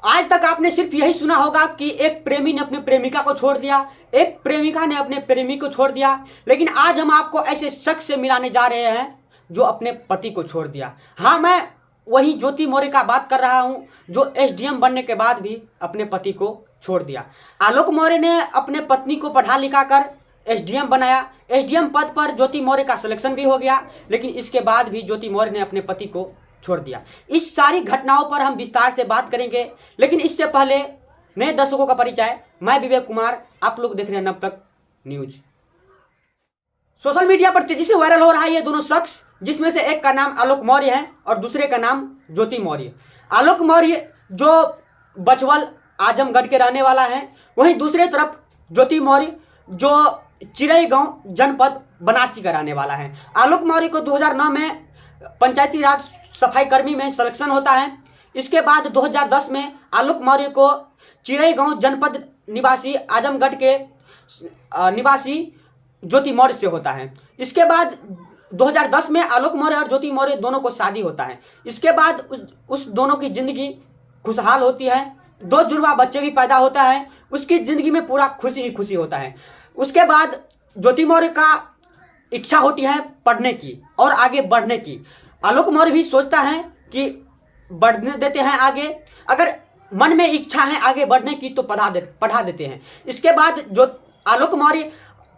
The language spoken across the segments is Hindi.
आज तक आपने सिर्फ यही सुना होगा कि एक प्रेमी ने अपनी प्रेमिका को छोड़ दिया, एक प्रेमिका ने अपने प्रेमी को छोड़ दिया, लेकिन आज हम आपको ऐसे शख्स से मिलाने जा रहे हैं जो अपने पति को छोड़ दिया। हाँ, मैं वही ज्योति मौर्य का बात कर रहा हूँ जो एसडीएम बनने के बाद भी अपने पति को छोड़ दिया। आलोक मौर्य ने अपने पत्नी को पढ़ा लिखा कर एसडीएम बनाया। एसडीएम पद पर ज्योति मौर्य का सिलेक्शन भी हो गया, लेकिन इसके बाद भी ज्योति मौर्य ने अपने पति को छोड़ दिया। इस सारी घटनाओं पर हम विस्तार से बात करेंगे, लेकिन इससे पहले नए दर्शकों का परिचय। मैं विवेक कुमार, आप लोग देख रहे हैं नवतक न्यूज। सोशल मीडिया पर तेजी से वायरल हो रहा है ये दोनों शख्स, जिसमें से एक का नाम आलोक मौर्य है और दूसरे का नाम ज्योति मौर्य। आलोक मौर्य जो बछवल आजमगढ़ के रहने वाला है, वहीं दूसरी तरफ ज्योति मौर्य जो चिरईगांव जनपद बनारसी का रहने वाला है। आलोक मौर्य को 2009 में पंचायती राज सफाई कर्मी में सिलेक्शन होता है। इसके बाद 2010 में आलोक मौर्य को चिरईगांव जनपद निवासी आजमगढ़ के निवासी ज्योति मौर्य से होता है। इसके बाद 2010 में आलोक मौर्य और ज्योति मौर्य दोनों को शादी होता है। इसके बाद उस दोनों की जिंदगी खुशहाल होती है, 2 जुड़वा बच्चे भी पैदा होता है, उसकी ज़िंदगी में पूरा खुशी ही खुशी होता है। उसके बाद ज्योति मौर्य का इच्छा होती है पढ़ने की और आगे बढ़ने की। आलोक मौर्य भी सोचता है कि बढ़ने देते हैं आगे, अगर मन में इच्छा है आगे बढ़ने की तो पढ़ा देते हैं। इसके बाद जो आलोक मौर्य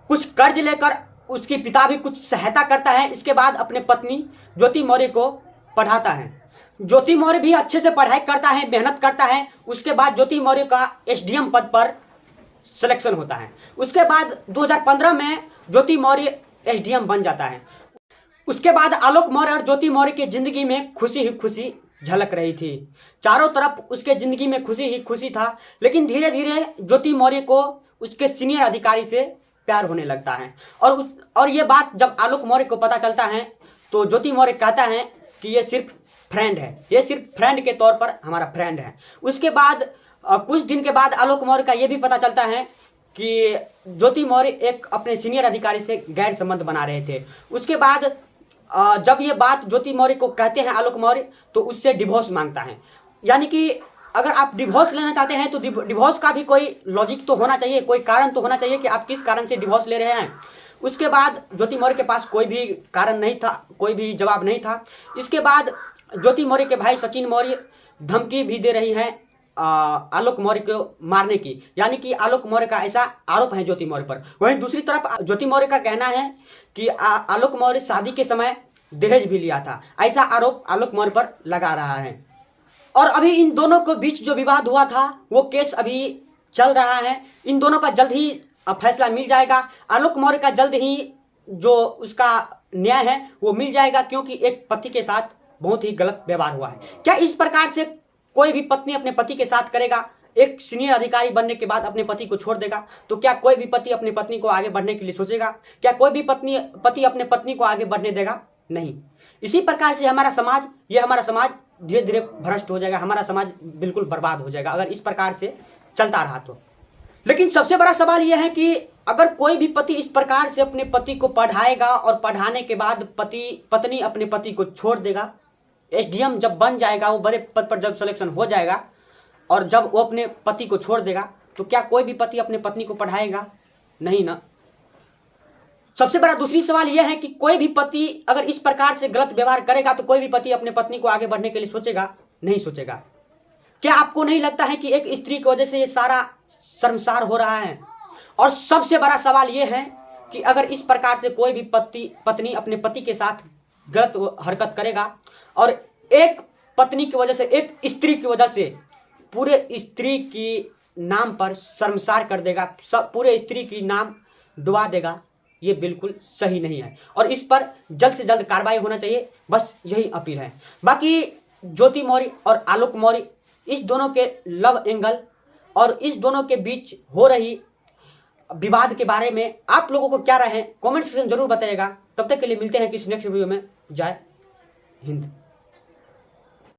कुछ कर्ज लेकर उसकी पिता भी कुछ सहायता करता है। इसके बाद अपने पत्नी ज्योति मौर्य को पढ़ाता है। ज्योति मौर्य भी अच्छे से पढ़ाई करता है, मेहनत करता है। उसके बाद ज्योति मौर्य का एसडीएम पद पर सिलेक्शन होता है। उसके बाद 2015 में ज्योति मौर्य एसडीएम बन जाता है। उसके बाद आलोक मौर्य और ज्योति मौर्य की जिंदगी में खुशी ही खुशी झलक रही थी। चारों तरफ उसके जिंदगी में खुशी ही खुशी था, लेकिन धीरे धीरे ज्योति मौर्य को उसके सीनियर अधिकारी से प्यार होने लगता है। और ये बात जब आलोक मौर्य को पता चलता है तो ज्योति मौर्य कहता है कि ये सिर्फ फ्रेंड है, ये सिर्फ फ्रेंड के तौर पर हमारा फ्रेंड है। उसके बाद कुछ दिन के बाद आलोक मौर्य का ये भी पता चलता है कि ज्योति मौर्य एक अपने सीनियर अधिकारी से गैर संबंध बना रहे थे। उसके बाद जब ये बात ज्योति मौर्य को कहते हैं आलोक मौर्य, तो उससे डिवोर्स मांगता है। यानी कि अगर आप डिवोर्स लेना चाहते हैं तो डिवोर्स का भी कोई लॉजिक तो होना चाहिए, कोई कारण तो होना चाहिए कि आप किस कारण से डिवोर्स ले रहे हैं। उसके बाद ज्योति मौर्य के पास कोई भी कारण नहीं था, कोई भी जवाब नहीं था। इसके बाद ज्योति मौर्य के भाई सचिन मौर्य धमकी भी दे रही हैं आलोक मौर्य को मारने की। यानी कि आलोक मौर्य का ऐसा आरोप है ज्योति मौर्य पर। वहीं दूसरी तरफ ज्योति मौर्य का कहना है कि आलोक मौर्य शादी के समय दहेज भी लिया था, ऐसा आरोप आलोक मौर्य पर लगा रहा है। और अभी इन दोनों के बीच जो विवाद हुआ था वो केस अभी चल रहा है। इन दोनों का जल्द ही फैसला मिल जाएगा। आलोक मौर्य का जल्द ही जो उसका न्याय है वो मिल जाएगा, क्योंकि एक पति के साथ बहुत ही गलत व्यवहार हुआ है। क्या इस प्रकार से कोई भी पत्नी अपने पति के साथ करेगा? एक सीनियर अधिकारी बनने के बाद अपने पति को छोड़ देगा, तो क्या कोई भी पति अपनी पत्नी को आगे बढ़ने के लिए सोचेगा? क्या कोई भी पति अपने पत्नी को आगे बढ़ने देगा? नहीं। इसी प्रकार से हमारा समाज धीरे धीरे भ्रष्ट हो जाएगा, हमारा समाज बिल्कुल बर्बाद हो जाएगा अगर इस प्रकार से चलता रहा तो। लेकिन सबसे बड़ा सवाल यह है कि अगर कोई भी पति इस प्रकार से अपने पति को पढ़ाएगा और पढ़ाने के बाद पत्नी अपने पति को छोड़ देगा, एसडीएम जब बन जाएगा, वो बड़े पद पर जब सिलेक्शन हो जाएगा और जब वो अपने पति को छोड़ देगा, तो क्या कोई भी पति अपने पत्नी को पढ़ाएगा? नहीं ना। सबसे बड़ा दूसरी सवाल यह है कि कोई भी पति अगर इस प्रकार से गलत व्यवहार करेगा तो कोई भी पति अपने पत्नी को आगे बढ़ने के लिए सोचेगा? नहीं सोचेगा। क्या आपको नहीं लगता है कि एक स्त्री की वजह से ये सारा शर्मसार हो रहा है? और सबसे बड़ा सवाल यह है कि अगर इस प्रकार से कोई भी पत्नी अपने पति के साथ गलत हरकत करेगा और एक पत्नी की वजह से, एक स्त्री की वजह से पूरे स्त्री की नाम पर शर्मसार कर देगा, पूरे स्त्री की नाम डुबा देगा, ये बिल्कुल सही नहीं है और इस पर जल्द से जल्द कार्रवाई होना चाहिए। बस यही अपील है। बाकी ज्योति मौर्य और आलोक मौर्य, इस दोनों के लव एंगल और इस दोनों के बीच हो रही विवाद के बारे में आप लोगों को क्या राय है, कमेंट सेक्शन में जरूर बताइएगा। तब तक के लिए मिलते हैं किसी नेक्स्ट वीडियो में। जय हिंद।